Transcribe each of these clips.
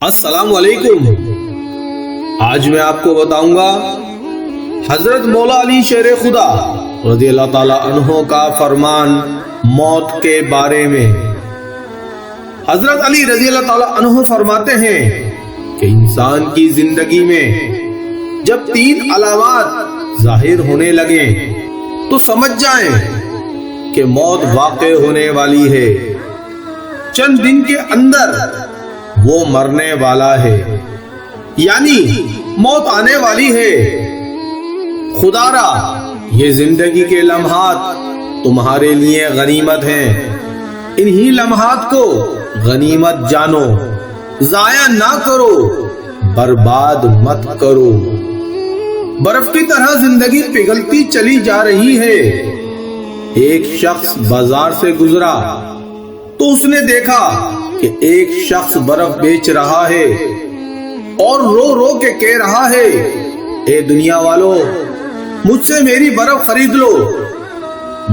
अस्सलाम वालेकुम। आज मैं आपको बताऊंगा हजरत मौला अली शेर खुदा रज़ी अल्लाह ताला अन्हो का फरमान मौत के बारे में। हजरत अली रज़ी अल्लाह ताला अन्हो फरमाते हैं कि इंसान की जिंदगी में जब 3 अलामात जाहिर होने लगे तो समझ जाएं कि मौत वाक़े होने वाली है। चंद दिन के अंदर वो मरने वाला है, यानी मौत आने वाली है। खुदारा ये जिंदगी के लम्हात तुम्हारे लिए गनीमत हैं। इन्हीं लम्हात को गनीमत जानो, जाया ना करो, बर्बाद मत करो। बर्फ की तरह जिंदगी पिघलती चली जा रही है। एक शख्स बाजार से गुजरा तो उसने देखा कि एक शख्स बर्फ बेच रहा है और रो रो के कह रहा है, ए दुनिया वालों, मुझसे मेरी बर्फ खरीद लो।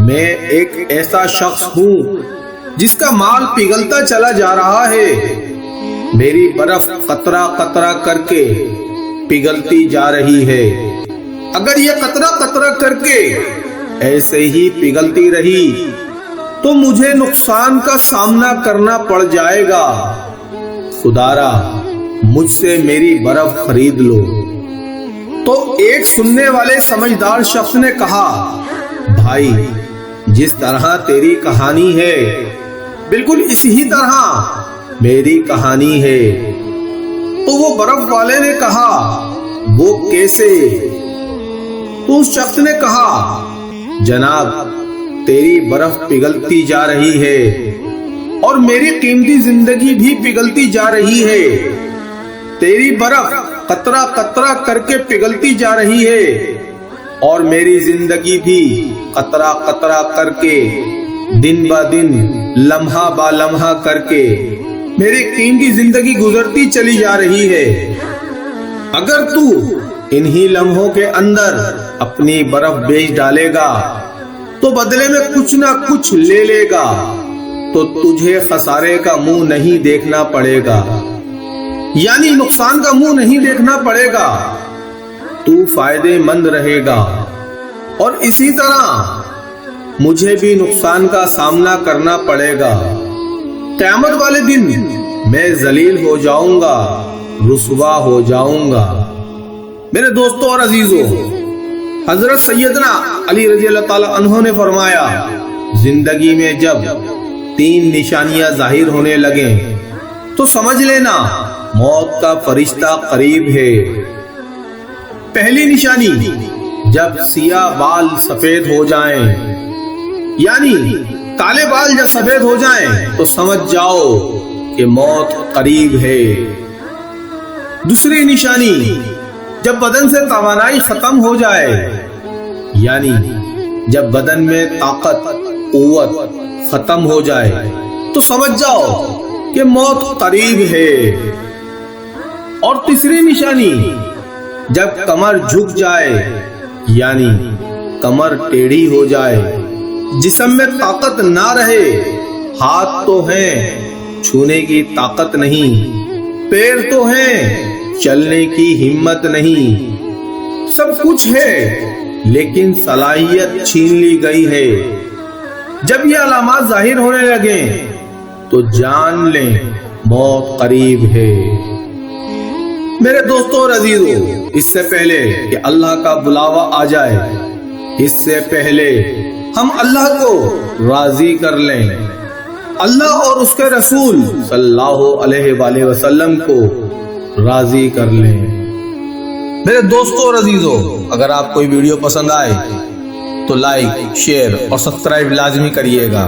मैं एक ऐसा शख्स हूं जिसका माल पिघलता चला जा रहा है। मेरी बर्फ कतरा कतरा करके पिघलती जा रही है। अगर ये कतरा कतरा करके ऐसे ही पिघलती रही तो मुझे नुकसान का सामना करना पड़ जाएगा। खुदारा मुझसे मेरी बर्फ खरीद लो। तो एक सुनने वाले समझदार शख्स ने कहा, भाई जिस तरह तेरी कहानी है बिल्कुल इसी तरह मेरी कहानी है। तो वो बर्फ वाले ने कहा, वो कैसे? तो उस शख्स ने कहा, जनाब तेरी बर्फ पिघलती जा रही है और मेरी कीमती जिंदगी भी पिघलती जा रही है। तेरी बर्फ कतरा कतरा करके पिघलती जा रही है और मेरी जिंदगी भी कतरा कतरा करके दिन ब दिन लम्हा बा लम्हा करके मेरी कीमती जिंदगी गुजरती चली जा रही है। अगर तू इन्हीं लम्हों के अंदर अपनी बर्फ बेच डालेगा तो बदले में कुछ ना कुछ ले लेगा, तो तुझे खसारे का मुंह नहीं देखना पड़ेगा, यानी नुकसान का मुंह नहीं देखना पड़ेगा। तू फायदेमंद रहेगा और इसी तरह मुझे भी नुकसान का सामना करना पड़ेगा। क़यामत वाले दिन मैं जलील हो जाऊंगा, रुसवा हो जाऊंगा। मेरे दोस्तों और अजीजों, हजरत सैयदना अली रज़ी अल्लाह ताला अन्हो ने फरमाया, जिंदगी में जब 3 निशानियां जाहिर होने लगे तो समझ लेना मौत का फरिश्ता करीब है। पहली निशानी, जब सियाह बाल सफेद हो जाएं, यानी काले बाल जब सफेद हो जाएं तो समझ जाओ कि मौत करीब है। दूसरी निशानी, जब बदन से तवानाई खत्म हो जाए, यानी जब बदन में ताकत कुव्वत खत्म हो जाए तो समझ जाओ कि मौत करीब है। और तीसरी निशानी, जब कमर झुक जाए, यानी कमर टेढ़ी हो जाए, जिस्म में ताकत ना रहे, हाथ तो हैं छूने की ताकत नहीं, पैर तो हैं चलने की हिम्मत नहीं, सब कुछ है लेकिन सलाहियत छीन ली गई है। जब ये अलामात जाहिर होने लगे तो जान लें मौत करीब है। मेरे दोस्तों और अजीजों, इससे पहले कि अल्लाह का बुलावा आ जाए, इससे पहले हम अल्लाह को राजी कर लें, अल्लाह और उसके रसूल सल्लल्लाहु अलैहि वसल्लम को राजी कर लें। मेरे दोस्तों और अजीजों, अगर आपको ये वीडियो पसंद आए तो लाइक, शेयर और सब्सक्राइब लाजमी करिएगा।